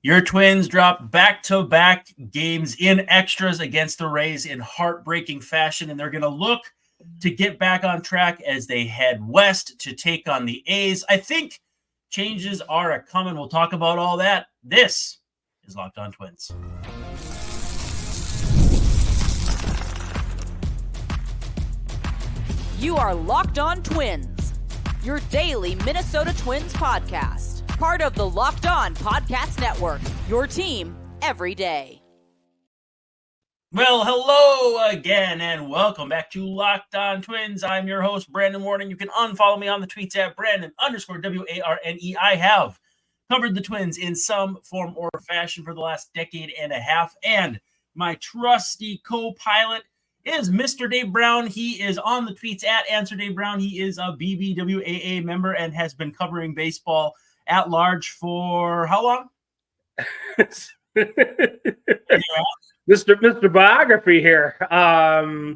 Your Twins dropped back-to-back games in extras against the Rays in heartbreaking fashion, and they're going to look to get back on track as they head west to take on the A's. I think changes are a coming. We'll talk about all that. This is Locked On Twins. You are Locked On Twins, your daily Minnesota Twins podcast. Part of the Locked On Podcast Network, your team every day. Well, hello again, and welcome back to Locked On Twins. I'm your host, Brandon Warden. You can unfollow me on the tweets at Brandon_WARNE. I have covered the Twins in some form or fashion for the last decade and a half, and my trusty co-pilot is Mr. Dave Brown. He is on the tweets at Answer Dave Brown. He is a BBWAA member and has been covering baseball at large for how long? Mr. Biography here. I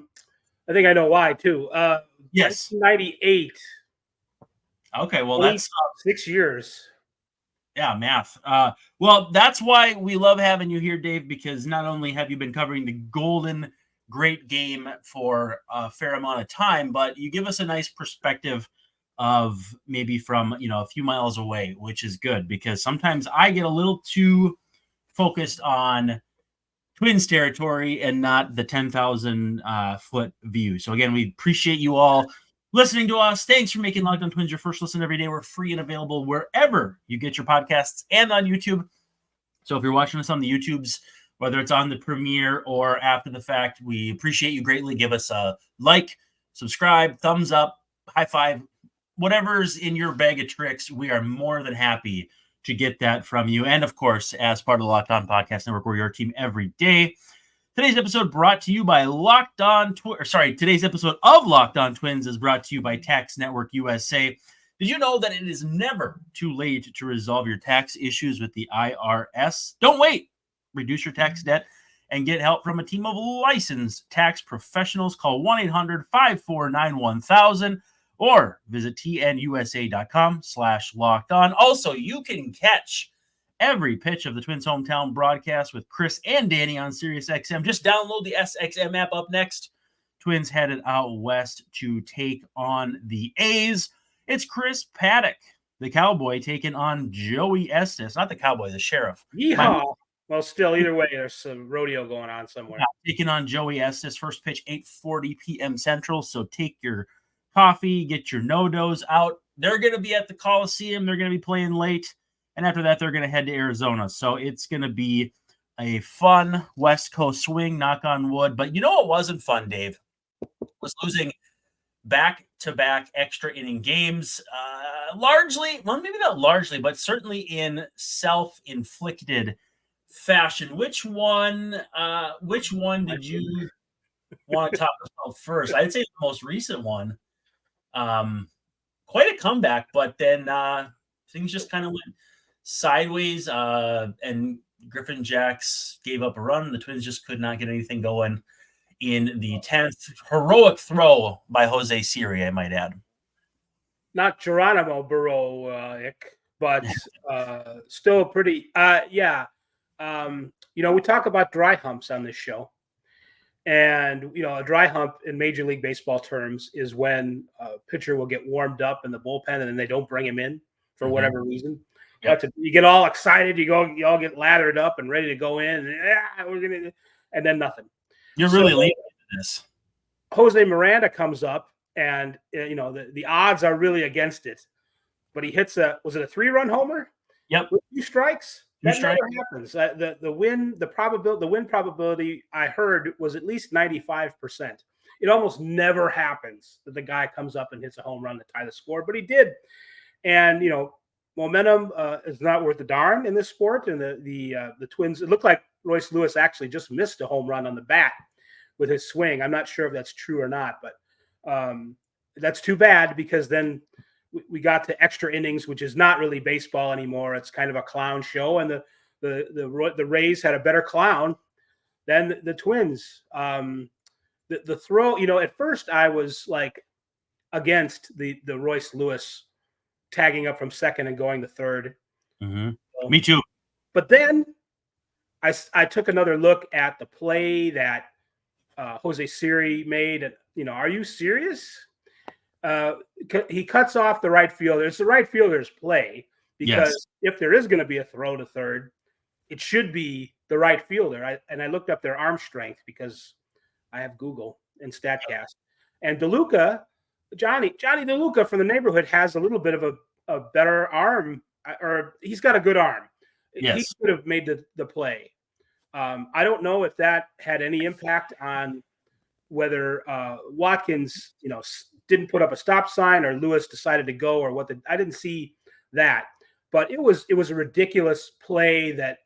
think I know why too. Yes, 98. Okay, well that's 6 years. Yeah, math. Well, that's why we love having you here, Dave, because not only have you been covering the Golden Great Game for a fair amount of time, but you give us a nice perspective of maybe from, a few miles away, which is good because sometimes I get a little too focused on Twins territory and not the 10,000 foot view. So again, we appreciate you all listening to us. Thanks for making Locked On Twins your first listen every day. We're free and available wherever you get your podcasts and on YouTube. So if you're watching us on the YouTubes, whether it's on the premiere or after the fact, we appreciate you greatly. Give us a like, subscribe, thumbs up, high five, whatever's in your bag of tricks. We are more than happy to get that from you. And of course, as part of the Locked On Podcast Network, we're your team every day. Today's episode brought to you by today's episode of Locked On Twins is brought to you by Tax Network USA. Did you know that it is never too late to resolve your tax issues with the IRS? Don't wait. Reduce your tax debt and get help from a team of licensed tax professionals. Call 1-800-549-1000 or visit tnusa.com/lockedon. Also, you can catch every pitch of the Twins hometown broadcast with Chris and Danny on SiriusXM. Just download the SXM app. Up next, Twins headed out west to take on the A's. It's Chris Paddock, the Cowboy, taking on Joey Estes. Not the Cowboy, the Sheriff. Yeehaw. Well, still, either way, there's some rodeo going on somewhere. Yeah, taking on Joey Estes. First pitch, 8:40 p.m. Central. So take your coffee, get your no-dos out. They're going to be at the Coliseum. They're going to be playing late. And after that, they're going to head to Arizona. So it's going to be a fun West Coast swing, knock on wood. But you know what wasn't fun, Dave? Was losing back-to-back extra inning games. Largely, well, maybe not largely, but certainly in self-inflicted fashion. Which one did you want to talk about first? I'd say the most recent one. Quite a comeback, but then things just kind of went sideways, and Griffin Jacks gave up a run. The Twins just could not get anything going in the 10th. Heroic throw by Jose Siri, I might add. Not Geronimo Burrow, but still pretty. We talk about dry humps on this show. And, a dry hump in Major League Baseball terms is when a pitcher will get warmed up in the bullpen and then they don't bring him in for whatever reason. Yep. You get all excited. You all get lathered up and ready to go in. And then nothing. You're really leaning into this. Jose Miranda comes up and, the odds are really against it. But he hits was it a 3-run homer? Yep. With 2 strikes? That never happens. The win probability I heard was at least 95%. It almost never happens that the guy comes up and hits a home run to tie the score, but he did. And momentum is not worth a darn in this sport. And the Twins, it looked like Royce Lewis actually just missed a home run on the bat with his swing. I'm not sure if that's true or not, but that's too bad because then we got to extra innings, which is not really baseball anymore. It's kind of a clown show, and the Rays had a better clown than the Twins. The throw, at first I was like against the Royce Lewis tagging up from second and going to third. Mm-hmm. Me too. But then I took another look at the play that Jose Siri made. And, are you serious? He cuts off the right fielder. It's the right fielder's play because if there is going to be a throw to third, it should be the right fielder. I looked up their arm strength because I have Google and StatCast. And Johnny DeLuca from the neighborhood has a little bit of a better arm, or he's got a good arm. Yes. He could have made the play. I don't know if that had any impact on whether Watkins, didn't put up a stop sign or Lewis decided to go or what. I didn't see that, but it was a ridiculous play that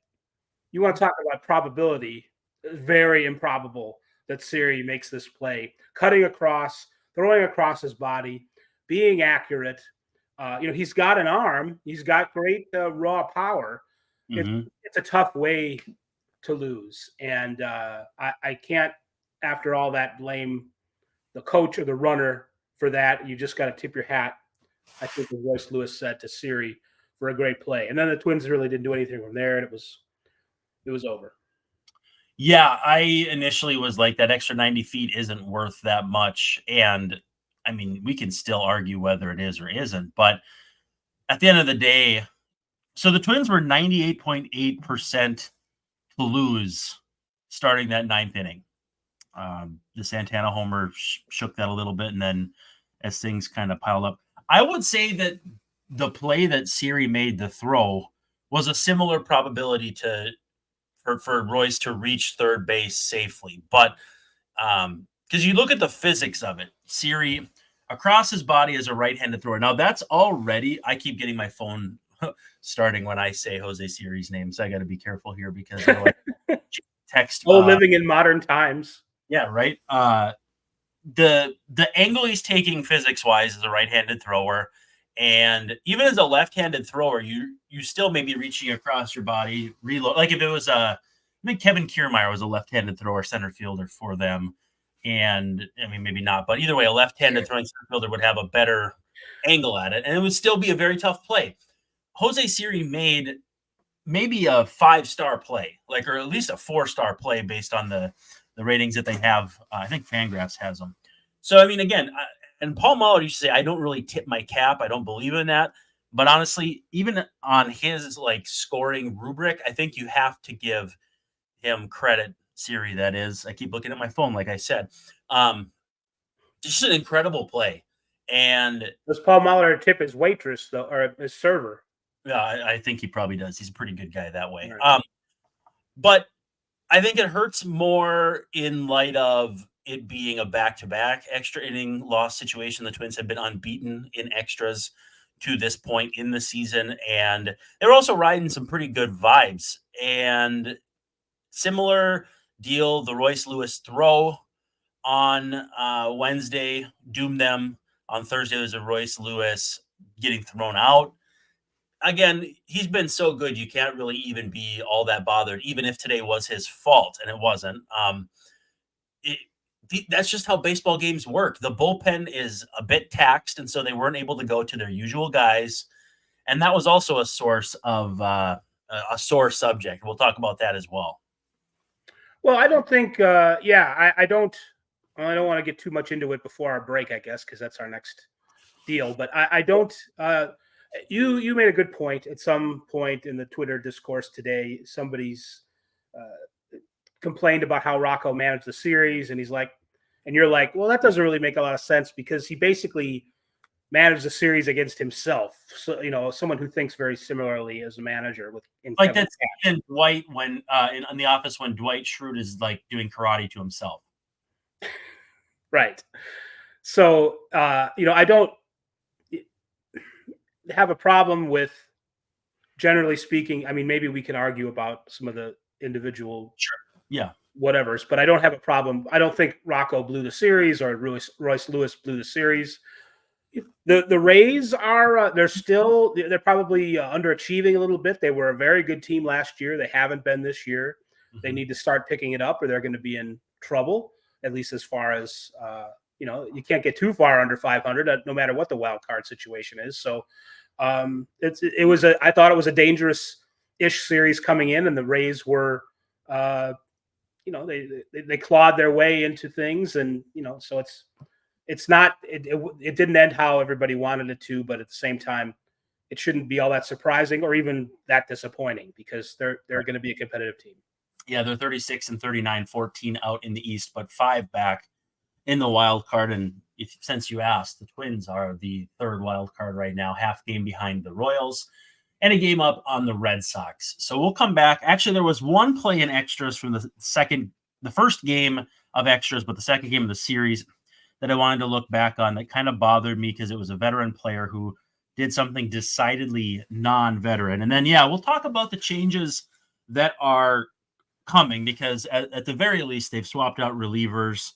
you want to talk about probability. Very improbable that Siri makes this play, cutting across, throwing across his body, being accurate. He's got an arm. He's got great raw power. Mm-hmm. It's a tough way to lose. And I can't, after all that, blame the coach or the runner for that. You just got to tip your hat, I think, as Royce Lewis said, to Siri for a great play. And then the Twins really didn't do anything from there, and it was over. Yeah, I initially was like, that extra 90 feet isn't worth that much. And I mean, we can still argue whether it is or isn't, but at the end of the day, so the Twins were 98.8% to lose starting that ninth inning. The Santana homer shook that a little bit, and then as things kind of piled up, I would say that the play that Siri made, the throw, was a similar probability for Royce to reach third base safely. But because you look at the physics of it, Siri across his body is a right-handed thrower. Now that's already, I keep getting my phone starting when I say Jose Siri's name, so I got to be careful here because text. Living in modern times. Yeah, right. The angle he's taking physics-wise is a right-handed thrower. And even as a left-handed thrower, you still may be reaching across your body, reload. Like if it was I think Kevin Kiermaier was a left-handed thrower, center fielder for them. And I mean, maybe not, but either way, a left-handed throwing center fielder would have a better angle at it, and it would still be a very tough play. Jose Siri made maybe a 5-star play, or at least a 4-star play based on the ratings that they have. I think Fangraphs has them. So, I mean, again, and Paul Muller used to say, I don't really tip my cap. I don't believe in that. But honestly, even on his scoring rubric, I think you have to give him credit, Siri, that is. I keep looking at my phone, like I said. Just an incredible play. And does Paul Muller tip his waitress, though, or his server? Yeah, I think he probably does. He's a pretty good guy that way. Right. But I think it hurts more in light of it being a back-to-back extra inning loss situation. The Twins have been unbeaten in extras to this point in the season, and they're also riding some pretty good vibes. And similar deal, the Royce Lewis throw on Wednesday doomed them. On Thursday, was a Royce Lewis getting thrown out. Again, he's been so good, you can't really even be all that bothered, even if today was his fault, and it wasn't. That's just how baseball games work. The bullpen is a bit taxed, and so they weren't able to go to their usual guys. And that was also a source of a sore subject. We'll talk about that as well. Well, I don't think, I don't want to get too much into it before our break, I guess, because that's our next deal. But I don't, you made a good point. At some point in the Twitter discourse today, somebody's complained about how Rocco managed the series, and you're like, well, that doesn't really make a lot of sense because he basically managed the series against himself. So, someone who thinks very similarly as a manager like that's in Dwight when in The Office when Dwight Schrute is doing karate to himself. Right. So, I don't have a problem with, generally speaking. I mean, maybe we can argue about some of the individual whatevers, but I don't have a problem. I don't think Rocco blew the series or Royce Lewis blew the series. The Rays are they're probably underachieving a little bit. They were a very good team last year. They haven't been this year. Mm-hmm. They need to start picking it up or they're going to be in trouble, at least as far as you can't get too far under 500 no matter what the wild card situation is. So I thought it was a dangerous ish series coming in, and the Rays were, they clawed their way into things, and so it's not it didn't end how everybody wanted it to, but at the same time, it shouldn't be all that surprising or even that disappointing because they're going to be a competitive team. Yeah, they're 36 and 39, 14 out in the East, but 5 back in the wild card. And since you asked, the Twins are the 3rd wild card right now, half game behind the Royals and a game up on the Red Sox. So we'll come back. Actually, there was one play in extras from the first game of extras, but the second game of the series that I wanted to look back on that kind of bothered me because it was a veteran player who did something decidedly non-veteran. And then, we'll talk about the changes that are coming because at the very least, they've swapped out relievers.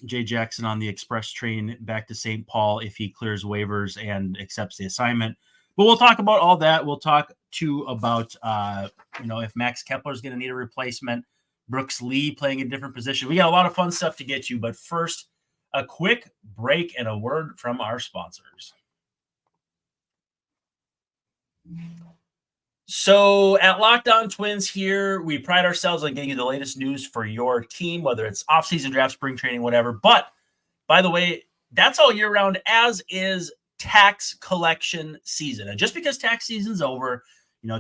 Jay Jackson on the express train back to St. Paul if he clears waivers and accepts the assignment. But we'll talk about all that. We'll talk too about, if Max Kepler is going to need a replacement, Brooks Lee playing a different position. We got a lot of fun stuff to get you. But first, a quick break and a word from our sponsors. So at Locked On Twins here, we pride ourselves on getting you the latest news for your team, whether it's off-season draft, spring training, whatever. But by the way, that's all year round, as is tax collection season. And just because tax season's over,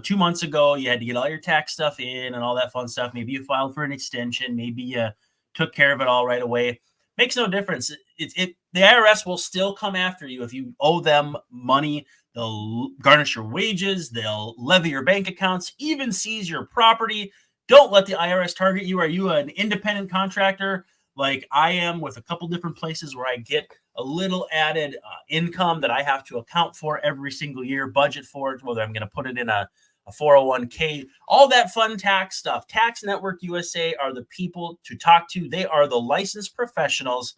2 months ago, you had to get all your tax stuff in and all that fun stuff. Maybe you filed for an extension. Maybe you took care of it all right away. Makes no difference. The IRS will still come after you if you owe them money. They'll garnish your wages. They'll levy your bank accounts, even seize your property. Don't let the IRS target you. Are you an independent contractor like I am with a couple different places where I get a little added income that I have to account for every single year, budget for it, whether I'm going to put it in a 401k, all that fun tax stuff. Tax Network USA are the people to talk to. They are the licensed professionals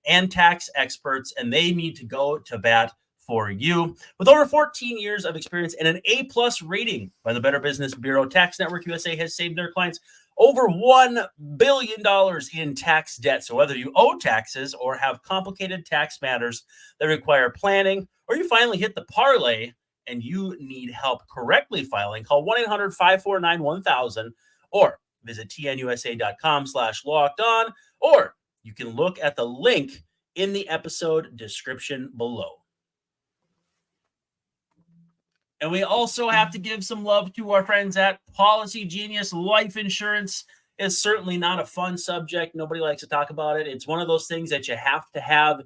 and tax experts, and they need to go to bat for you. With over 14 years of experience and an A+ rating by the Better Business Bureau, Tax Network USA has saved their clients over $1 billion in tax debt. So whether you owe taxes or have complicated tax matters that require planning, or you finally hit the parlay and you need help correctly filing, call 1-800-549-1000 or visit tnusa.com/locked-on, or you can look at the link in the episode description below. And we also have to give some love to our friends at Policygenius. Life insurance is certainly not a fun subject. Nobody likes to talk about it. It's one of those things that you have to have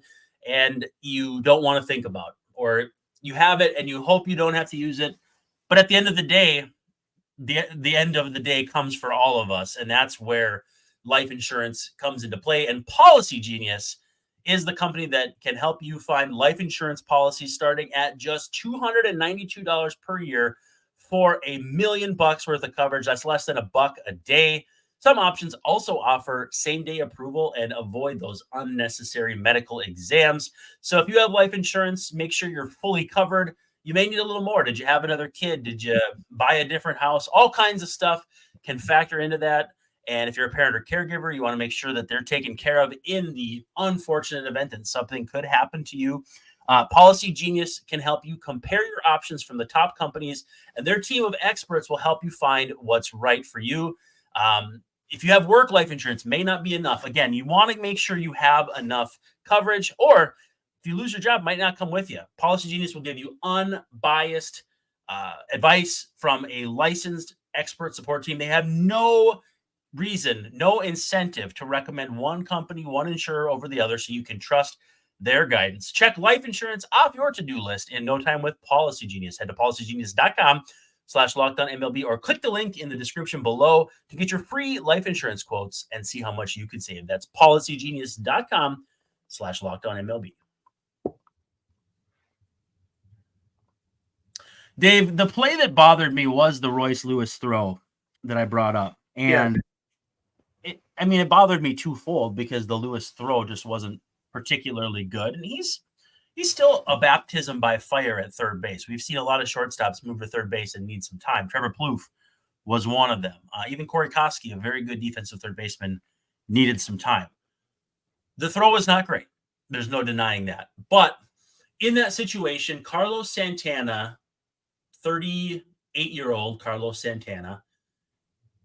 and you don't want to think about, or you have it and you hope you don't have to use it. But at the end of the day, the end of the day comes for all of us. And that's where life insurance comes into play. And Policygenius is the company that can help you find life insurance policies starting at just $292 per year for $1 million worth of coverage. That's less than $1 a day. Some options also offer same-day approval and avoid those unnecessary medical exams. So if you have life insurance, make sure you're fully covered. You may need a little more. Did you have another kid? Did you buy a different house? All kinds of stuff can factor into that. And if you're a parent or caregiver, you want to make sure that they're taken care of in the unfortunate event that something could happen to you. Policygenius can help you compare your options from the top companies, and their team of experts will help you find what's right for you. If you have work life insurance, may not be enough. Again, you want to make sure you have enough coverage, or if you lose your job, might not come with you. Policygenius will give you unbiased advice from a licensed expert support team. They have no reason, no incentive to recommend one company, one insurer over the other, so you can trust their guidance. Check life insurance off your to-do list in no time with Policygenius. Head to policygenius.com/LockedOnMLB or click the link in the description below to get your free life insurance quotes and see how much you could save. That's policygenius.com/LockedOnMLB. Dave, the play that bothered me was the Royce Lewis throw that I brought up. And it bothered me twofold because the Lewis throw just wasn't particularly good. And he's still a baptism by fire at third base. We've seen a lot of shortstops move to third base and need some time. Trevor Plouffe was one of them. Even Corey Koski, a very good defensive third baseman, needed some time. The throw was not great. There's no denying that. But in that situation, Carlos Santana, 30 8-year-old Carlos Santana,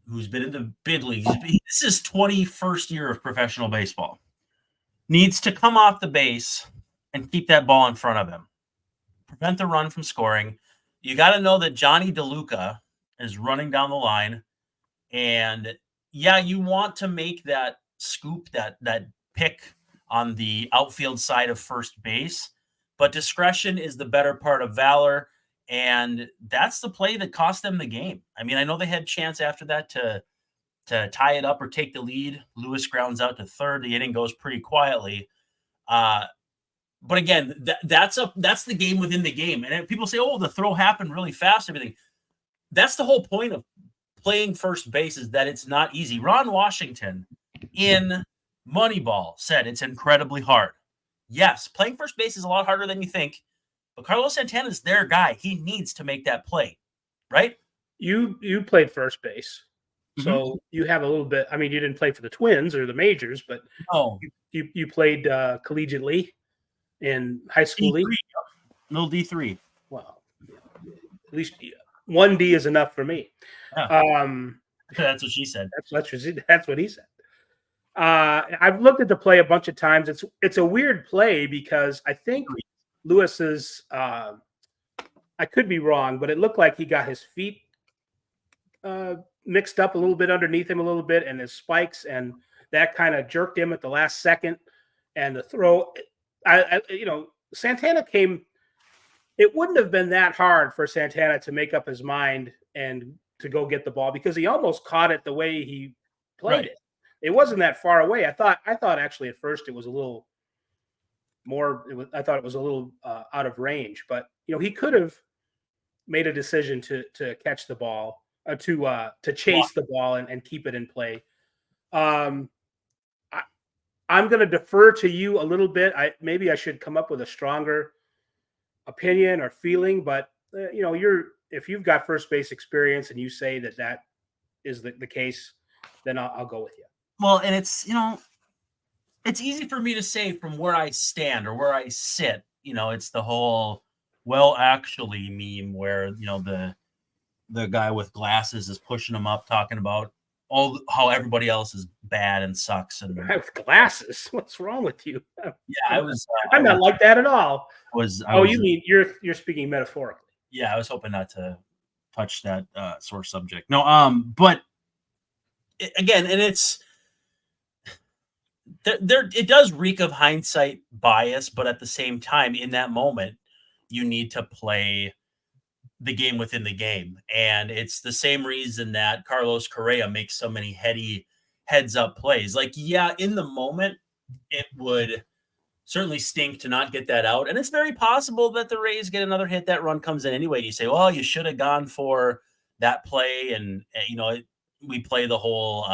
who's been in the big leagues. This is 21st year of professional baseball. Needs to come off the base and keep that ball in front of him. Prevent the run from scoring. You got to know that Johnny DeLuca is running down the line. And yeah, you want to make that scoop, that pick on the outfield side of first base, but discretion is the better part of valor. And that's the play that cost them the game. I mean, I know they had a chance after that to tie it up or take the lead. Lewis grounds out to third. The inning goes pretty quietly. But again, that's the game within the game. And people say, oh, the throw happened really fast, everything. That's the whole point of playing first base, is that it's not easy. Ron Washington in Moneyball said it's incredibly hard. Yes, playing first base is a lot harder than you think, but Carlos Santana is their guy. He needs to make that play, right? You played first base, so you have a little bit. I mean, you didn't play for the Twins or the majors, but you played collegiately in high school league. Little D3. Well, at least 1D is enough for me. Yeah. That's what she said. That's what he said. I've looked at the play a bunch of times. It's a weird play because I think Lewis's. I could be wrong, but it looked like he got his feet mixed up a little bit underneath him a little bit, and his spikes, and that kind of jerked him at the last second. And the throw, Santana came. It wouldn't have been that hard for Santana to make up his mind and to go get the ball, because he almost caught it the way he played it. It wasn't that far away. I thought actually at first it was a little more. I thought it was a little out of range, but he could have made a decision to catch the ball, to chase the ball and keep it in play. I'm going to defer to you a little bit. Maybe I should come up with a stronger opinion or feeling, but if you've got first base experience and you say that is the case, then I'll go with you. Well, and it's easy for me to say from where I stand or where I sit. It's the whole well actually meme where the guy with glasses is pushing him up, talking about how everybody else is bad and sucks. And with glasses, what's wrong with you? Yeah, I'm not like that at all. You mean you're speaking metaphorically? Yeah, I was hoping not to touch that sore subject. No, but again, and it's there. It does reek of hindsight bias, but at the same time, in that moment, you need to play the game within the game, and it's the same reason that Carlos Correa makes so many heads-up plays. Like, yeah, in the moment, it would certainly stink to not get that out. And it's very possible that the Rays get another hit. That run comes in anyway. You say, well, you should have gone for that play. And we play the whole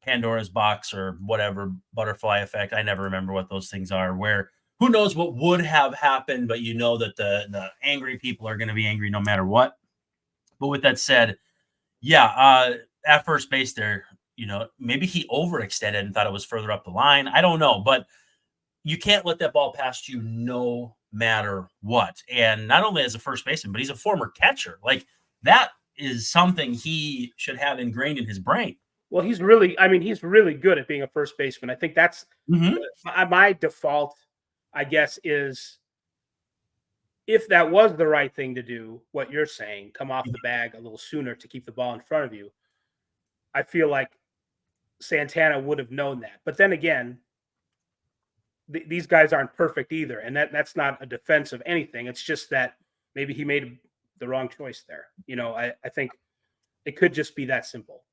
Pandora's box or whatever, butterfly effect. I never remember what those things are, where who knows what would have happened, but that the angry people are going to be angry no matter what. But with that said, yeah, at first base there, maybe he overextended and thought it was further up the line. I don't know, but you can't let that ball past you no matter what. And not only as a first baseman, but he's a former catcher. Like, that is something he should have ingrained in his brain. Well, he's really good at being a first baseman. I think that's my default, I guess, is if that was the right thing to do, what you're saying, come off the bag a little sooner to keep the ball in front of you. I feel like Santana would have known that. But then again, these guys aren't perfect either. And that's not a defense of anything. It's just that maybe he made the wrong choice there. I think it could just be that simple.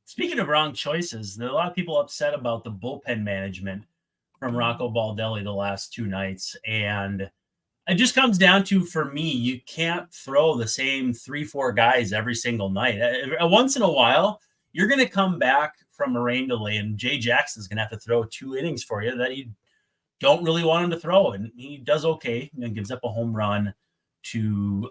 Speaking of wrong choices, there are a lot of people upset about the bullpen management from Rocco Baldelli the last two nights. And it just comes down to, for me, you can't throw the same 3-4 guys every single night. Once in a while, you're going to come back from a rain delay, and Jay Jackson's going to have to throw 2 innings for you that you don't really want him to throw. And he does okay. Gives up a home run to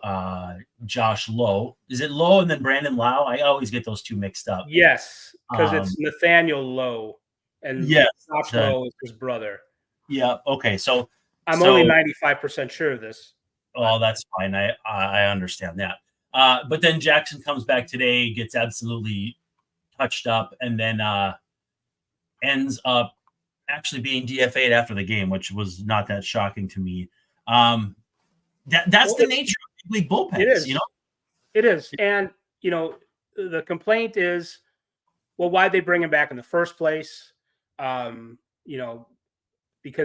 Josh Lowe. Is it Lowe and then Brandon Lau? I always get those two mixed up. Yes, because it's Nathaniel Lowe. And Josh Lowe is his brother. Yeah. Okay. So I'm only 95% sure of this. Oh, that's fine. I understand that. But then Jackson comes back today, gets absolutely touched up, and then ends up actually being DFA'd after the game, which was not that shocking to me. That's the nature of league bullpens. It is. It is. And, the complaint is, well, why'd they bring him back in the first place? Because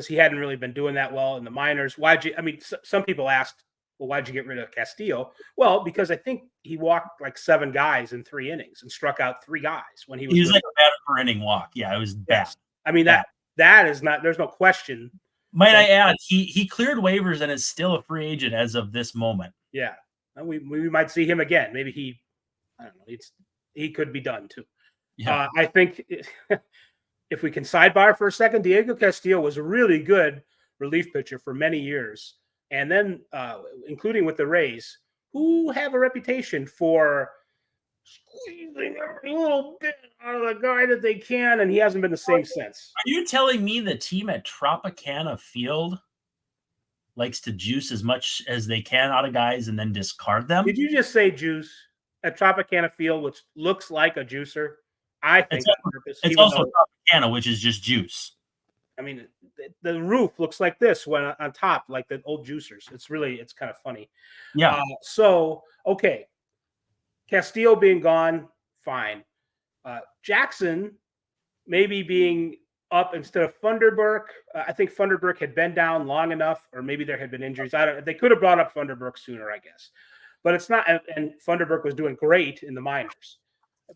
he hadn't really been doing that well in the minors. Some people asked, well, why'd you get rid of Castillo? Well, because I think he walked like 7 guys in 3 innings and struck out 3 guys when he was like a bad per inning walk. Yeah, it was bad. Yes. I mean, that is not, there's no question. Might I add, he cleared waivers and is still a free agent as of this moment. Yeah. We might see him again. Maybe I don't know. He could be done too. Yeah. I think if we can sidebar for a second, Diego Castillo was a really good relief pitcher for many years. And then, including with the Rays, who have a reputation for squeezing every little bit out of the guy that they can, and he hasn't been the same since. Are you telling me the team at Tropicana Field likes to juice as much as they can out of guys and then discard them? Did you just say juice at Tropicana Field, which looks like a juicer? I think on purpose. It's also Tropicana, which is just juice. I mean, the roof looks like this when on top, like the old juicers. It's kind of funny. Yeah. Okay. Castillo being gone, fine. Jackson maybe being up instead of Funderburk. I think Funderburk had been down long enough, or maybe there had been injuries. They could have brought up Funderburk sooner, I guess. But it's not, and Funderburk was doing great in the minors.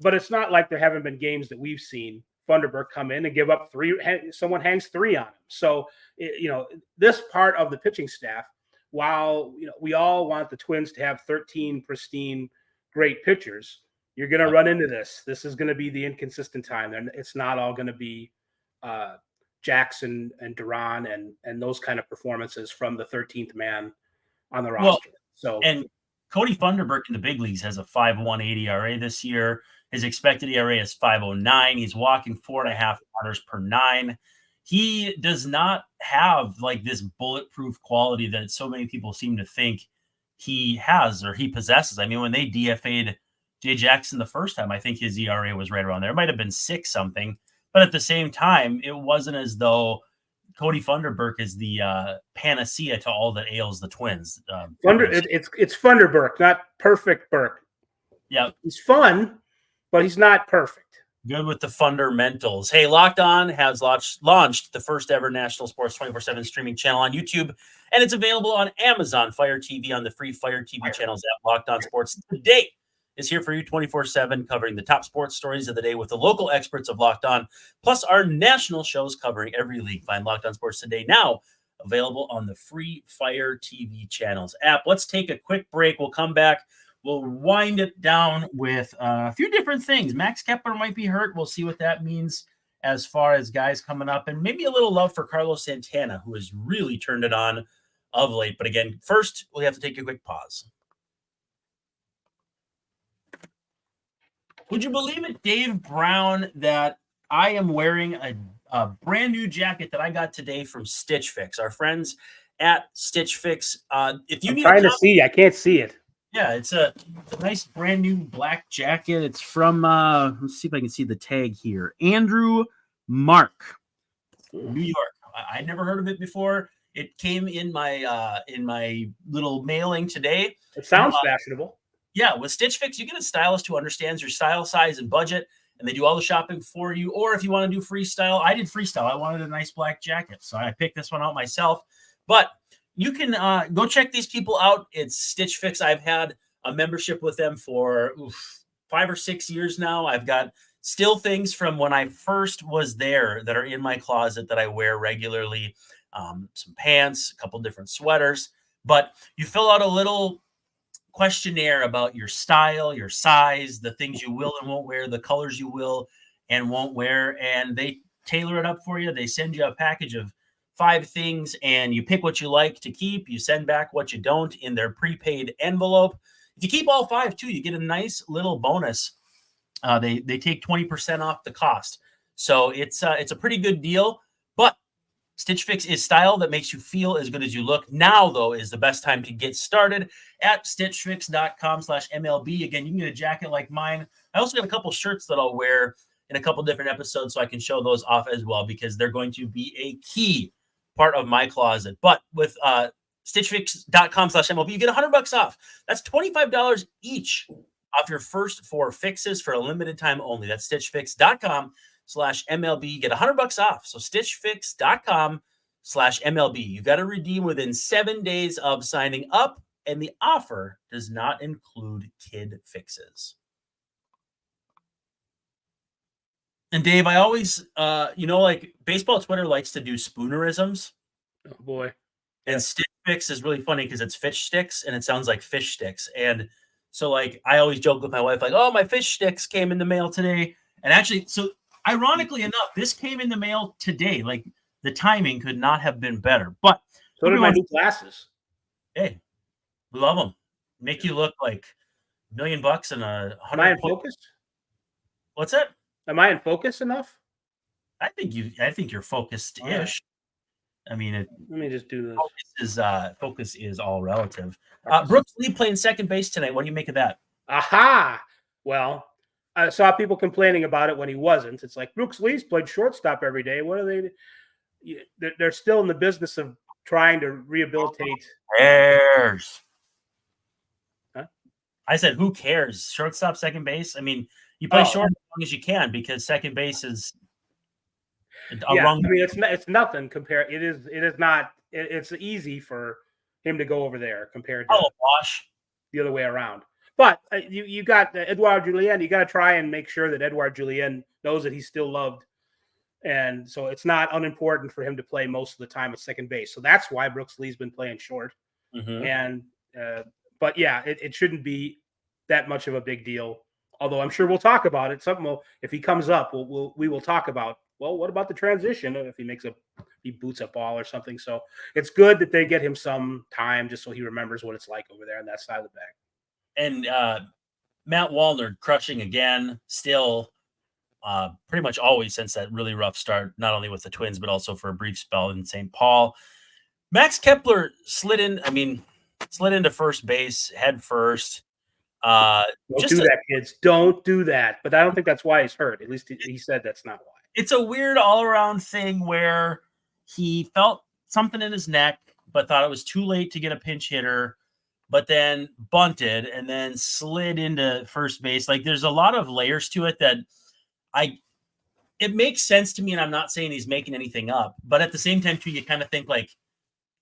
But it's not like there haven't been games that we've seen Funderburk come in and give up 3. Someone hangs 3 on him. So, this part of the pitching staff, while we all want the Twins to have 13 pristine, great pitchers, you're going to run into this. This is going to be the inconsistent time, and it's not all going to be Jackson and Duran and those kind of performances from the 13th man on the roster. And Cody Funderburk in the big leagues has a 5.18 ERA this year. His expected ERA is 5.09. He's walking 4.5 runners per 9. He does not have like this bulletproof quality that so many people seem to think he has or he possesses. I mean, when they DFA'd Jay Jackson the first time, I think his ERA was right around there. It might have been 6 something, but at the same time, it wasn't as though Cody Funderburk is the panacea to all that ails the Twins. It's Funderburk, not perfect Burke. Yeah, he's fun, but he's not perfect. Good with the fundamentals. Hey, Locked On has launched the first ever National Sports 24/7 streaming channel on YouTube, and it's available on Amazon Fire TV on the free Fire TV channels app. Locked On Sports Today is here for you 24/7, covering the top sports stories of the day with the local experts of Locked On, plus our national shows covering every league. Find Locked On Sports Today now, available on the free Fire TV channels app. Let's take a quick break. We'll come back. We'll wind it down with a few different things. Max Kepler might be hurt. We'll see what that means as far as guys coming up, and maybe a little love for Carlos Santana, who has really turned it on of late. But again, first, we have to take a quick pause. Would you believe it, Dave Brown, that I am wearing a brand new jacket that I got today from Stitch Fix, our friends at Stitch Fix. If you need, I can't see it. Yeah, it's a nice brand new black jacket. It's from let's see if I can see the tag here. Andrew Mark, New York. I never heard of it before. It came in my little mailing today. It sounds fashionable. Yeah, with Stitch Fix, you get a stylist who understands your style, size, and budget, and they do all the shopping for you. Or if you want to do freestyle, I did freestyle. I wanted a nice black jacket, so I picked this one out myself. But you can go check these people out. It's Stitch Fix. I've had a membership with them for 5 or 6 years now. I've got still things from when I first was there that are in my closet that I wear regularly. Some pants, a couple different sweaters. But you fill out a little questionnaire about your style, your size, the things you will and won't wear, the colors you will and won't wear, and they tailor it up for you. They send you a package of 5 things, and you pick what you like to keep. You send back what you don't in their prepaid envelope. If you keep all 5 too, you get a nice little bonus. They take 20% off the cost, so it's a pretty good deal. But Stitch Fix is style that makes you feel as good as you look. Now, though, is the best time to get started at stitchfix.com/MLB. Again, you can get a jacket like mine. I also got a couple shirts that I'll wear in a couple different episodes, so I can show those off as well, because they're going to be a key part of my closet. But with stitchfix.com/MLB, you get $100 off. That's $25 each off your first 4 fixes for a limited time only. That's stitchfix.com/MLB. Get $100 off. So stitchfix.com/MLB. You got to redeem within 7 days of signing up, and the offer does not include kid fixes. And Dave, I always, like baseball Twitter likes to do spoonerisms. Oh boy. And Stitch Fix is really funny because it's fish sticks and it sounds like fish sticks. And so like I always joke with my wife, like, oh, my fish sticks came in the mail today. And actually, so ironically enough, this came in the mail today. Like the timing could not have been better. But so did my new glasses. Hey, we love them. Make you look like $1 million and $100. Am I in focus? What's that? Am I in focus enough? I think you're focused-ish. Right. I mean, let me just do this. Focus is all relative. Brooks Lee playing second base tonight. What do you make of that? Aha! Well, I saw people complaining about it when he wasn't. It's like Brooks Lee's played shortstop every day. What are they? They're still in the business of trying to rehabilitate. Who cares? Huh? I said, who cares? Shortstop, second base. I mean, you play short as long as you can, because second base is. I mean, it's nothing compared. It is not. It's easy for him to go over there compared to the other way around. But you got Edouard Julien. You got to try and make sure that Edouard Julien knows that he's still loved, and so it's not unimportant for him to play most of the time at second base. So that's why Brooks Lee's been playing short. Mm-hmm. And but yeah, it shouldn't be that much of a big deal. Although I'm sure we'll talk about it. If he comes up, we will talk about. Well, what about the transition if he boots a ball or something? So it's good that they get him some time just so he remembers what it's like over there on that side of the bag. And Matt Wallner crushing again, still pretty much always since that really rough start, not only with the Twins, but also for a brief spell in St. Paul. Max Kepler slid into first base head first. Don't do that, kids. Don't do that. But I don't think that's why he's hurt. At least he said that's not why. It's a weird all-around thing where he felt something in his neck, but thought it was too late to get a pinch hitter, but then bunted and then slid into first base. Like there's a lot of layers to it that it makes sense to me, and I'm not saying he's making anything up, but at the same time too, you kind of think like,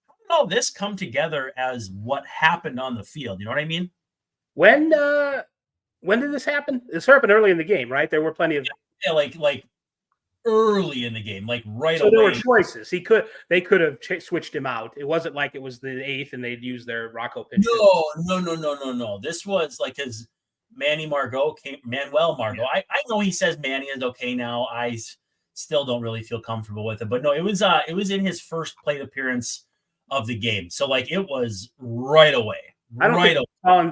how did all this come together as what happened on the field? You know what I mean? When did this happen? This happened early in the game, right? There were plenty of like early in the game, like right away. So there were choices. They could have switched him out. It wasn't like it was the 8th and they'd use their Rocco pitch. No. This was like his Manuel Margot. Yeah. I know he says Manny is okay now. I still don't really feel comfortable with it, but no, it was in his first plate appearance of the game. So like it was right away. I don't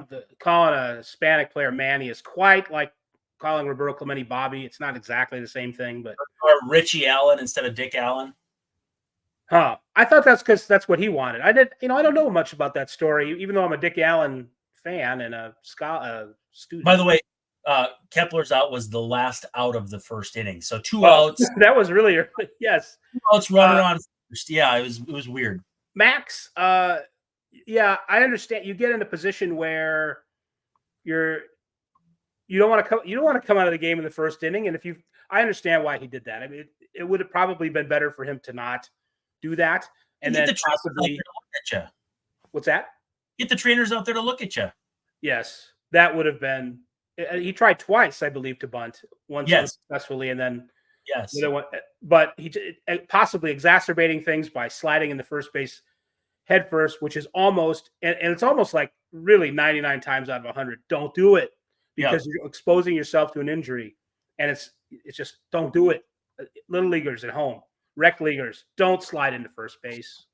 think calling a Hispanic player Manny is quite like calling Roberto Clemente Bobby. It's not exactly the same thing, but or Richie Allen instead of Dick Allen. Huh. I thought that's because that's what he wanted. I don't know much about that story, even though I'm a Dick Allen fan and a student. By the way, Kepler's out was the last out of the first inning. So 2 outs. That was really early. Yes. 2 outs running on first. Yeah, it was weird. Max, yeah, I understand. You get in a position where you don't want to come out of the game in the first inning, and I understand why he did that. I mean, it would have probably been better for him to not do that, and then possibly look at you. What's that? Get the trainers out there to look at you. Yes, that would have been. He tried twice, I believe, to bunt. Once unsuccessfully, and then the other one. But he possibly exacerbating things by sliding into first base head first, which is almost, and it's almost like really 99 times out of 100. Don't do it because you're exposing yourself to an injury, and it's just don't do it. Little leaguers at home, rec leaguers, don't slide into first base.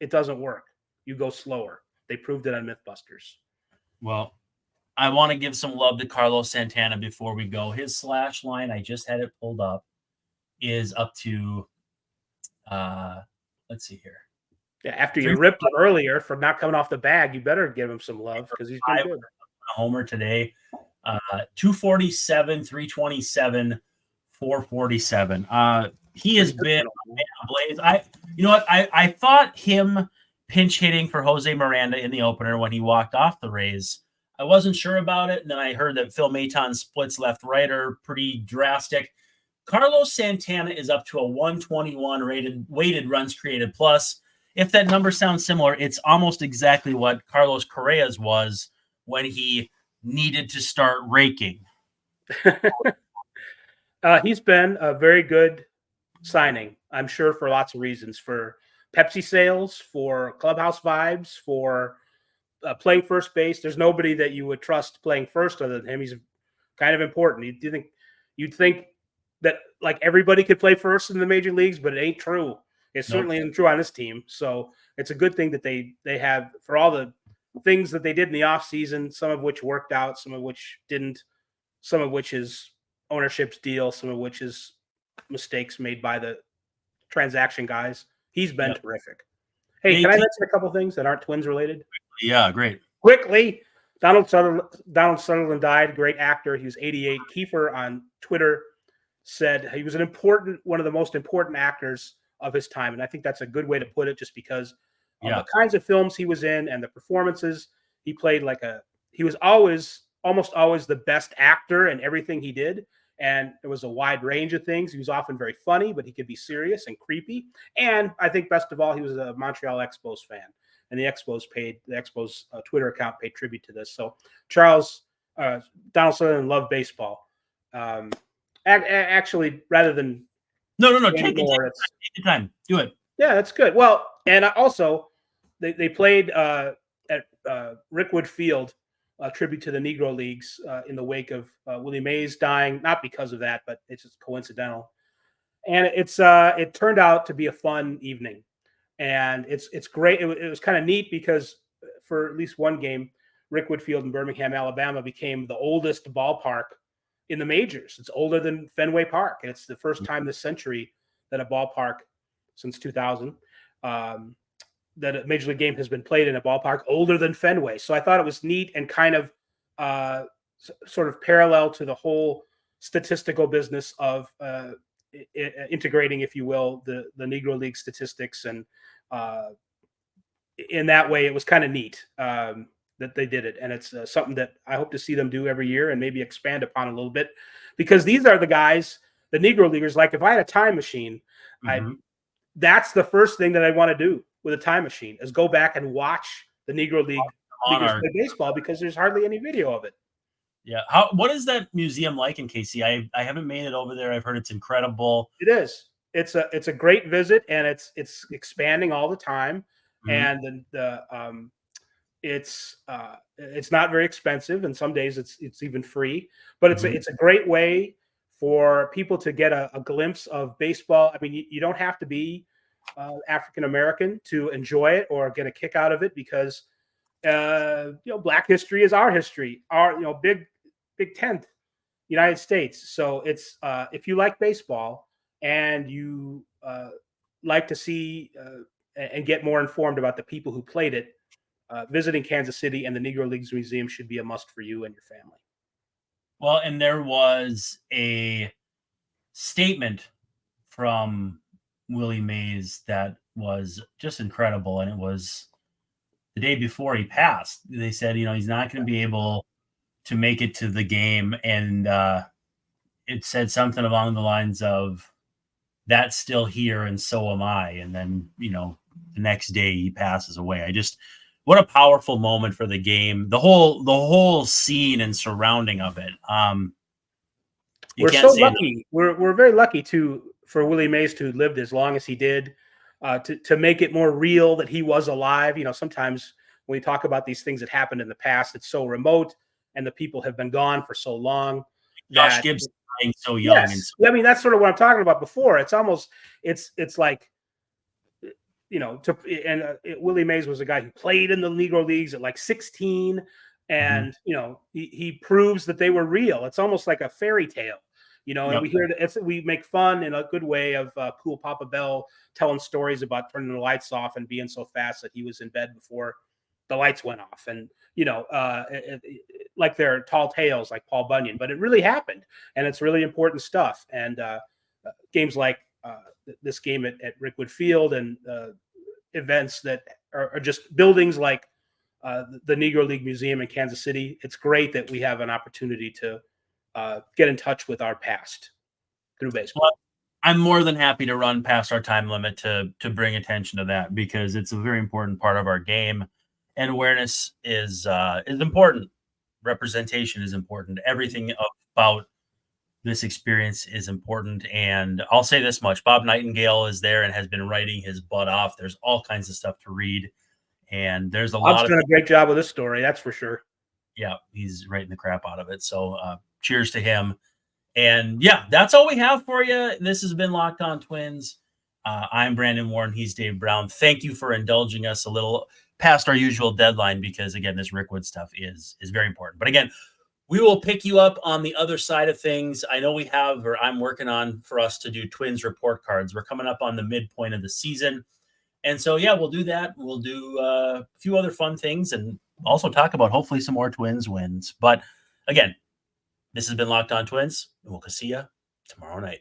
It doesn't work. You go slower. They proved it on Mythbusters. Well, I want to give some love to Carlos Santana before we go. His slash line, I just had it pulled up, is up to let's see here. Yeah, after you ripped him earlier for not coming off the bag, you better give him some love because he's been good. A homer today. 247, 327, 447. He has been ablaze. You know what? I thought him pinch hitting for Jose Miranda in the opener when he walked off the Rays. I wasn't sure about it. And then I heard that Phil Maton's splits left-right are pretty drastic. Carlos Santana is up to a 121 weighted runs created plus. If that number sounds similar, it's almost exactly what Carlos Correa's was when he needed to start raking. He's been a very good signing, I'm sure, for lots of reasons. For Pepsi sales, for clubhouse vibes, for playing first base. There's nobody that you would trust playing first other than him. He's kind of important. You'd think that like everybody could play first in the major leagues, but it ain't true. It certainly isn't true on this team. So it's a good thing that they have, for all the things that they did in the offseason, some of which worked out, some of which didn't, some of which is ownership's deal, some of which is mistakes made by the transaction guys. He's been terrific. Hey, can I mention a couple things that aren't Twins related? Yeah, great. Quickly, Donald Sutherland died. Great actor. He was 88. Kiefer on Twitter said he was one of the most important actors of his time. And I think that's a good way to put it, just because of the kinds of films he was in and the performances. He played he was almost always the best actor in everything he did. And it was a wide range of things. He was often very funny, but he could be serious and creepy. And I think best of all, he was a Montreal Expos fan. And the Expos Twitter account paid tribute to this. So Donald Sutherland loved baseball. Actually, rather than no, take your time. Do it. Yeah, that's good. Well, and also they played at Rickwood Field, a tribute to the Negro Leagues in the wake of Willie Mays dying. Not because of that, but it's just coincidental. And it turned out to be a fun evening, and it's great. It was kind of neat because for at least one game, Rickwood Field in Birmingham, Alabama, became the oldest ballpark in the majors. It's older than Fenway Park, and it's the first time this century that a ballpark since 2000 that a major league game has been played in a ballpark older than Fenway. So I thought it was neat and kind of sort of parallel to the whole statistical business of integrating, if you will, the Negro League statistics. And in that way, it was kind of neat that they did it. And it's something that I hope to see them do every year and maybe expand upon a little bit, because these are the guys, the Negro Leaguers. Like if I had a time machine, that's the first thing that I want to do with a time machine is go back and watch the Negro League play baseball, because there's hardly any video of it. Yeah. What is that museum like in KC? I haven't made it over there. I've heard it's incredible. It is. It's a great visit, and it's expanding all the time. And it's not very expensive, and some days it's even free. But it's a great way for people to get a glimpse of baseball. I mean, you don't have to be African American to enjoy it or get a kick out of it, because Black history is our history. Our big 10th United States. So it's if you like baseball and you like to see and get more informed about the people who played it, visiting Kansas City and the Negro Leagues Museum should be a must for you and your family. Well, and there was a statement from Willie Mays that was just incredible. And it was the day before he passed. They said, he's not going to be able to make it to the game. And it said something along the lines of, that's still here and so am I. And then, the next day he passes away. What a powerful moment for the game. The whole scene and surrounding of it. We're so lucky. We're very lucky for Willie Mays to have lived as long as he did, to make it more real that he was alive. Sometimes when we talk about these things that happened in the past, it's so remote and the people have been gone for so long. Josh Gibbs dying so young. Yes. I mean, that's sort of what I'm talking about before. It's almost, it's like, Willie Mays was a guy who played in the Negro Leagues at like 16. And, he proves that they were real. It's almost like a fairy tale. And we hear that we make fun in a good way of cool Papa Bell telling stories about turning the lights off and being so fast that he was in bed before the lights went off, and like they're tall tales like Paul Bunyan, but it really happened, and it's really important stuff. And games like this game at Rickwood Field, and events that are just buildings like the Negro League Museum in Kansas City. It's great that we have an opportunity to get in touch with our past through baseball. Well, I'm more than happy to run past our time limit to bring attention to that, because it's a very important part of our game, and awareness is important. Representation is important. Everything about this experience is important. And I'll say this much: Bob Nightingale is there and has been writing his butt off. There's all kinds of stuff to read, and there's Bob's done a great job with this story, that's for sure. Yeah, he's writing the crap out of it. So cheers to him. And yeah, that's all we have for you. This has been Locked On Twins. I'm Brandon Warren. He's Dave Brown. Thank you for indulging us a little past our usual deadline, because again, this Rickwood stuff is very important. But again, we will pick you up on the other side of things. I know I'm working on for us to do Twins report cards. We're coming up on the midpoint of the season. And so, yeah, we'll do that. We'll do a few other fun things, and also talk about hopefully some more Twins wins. But again, this has been Locked On Twins, and we'll see you tomorrow night.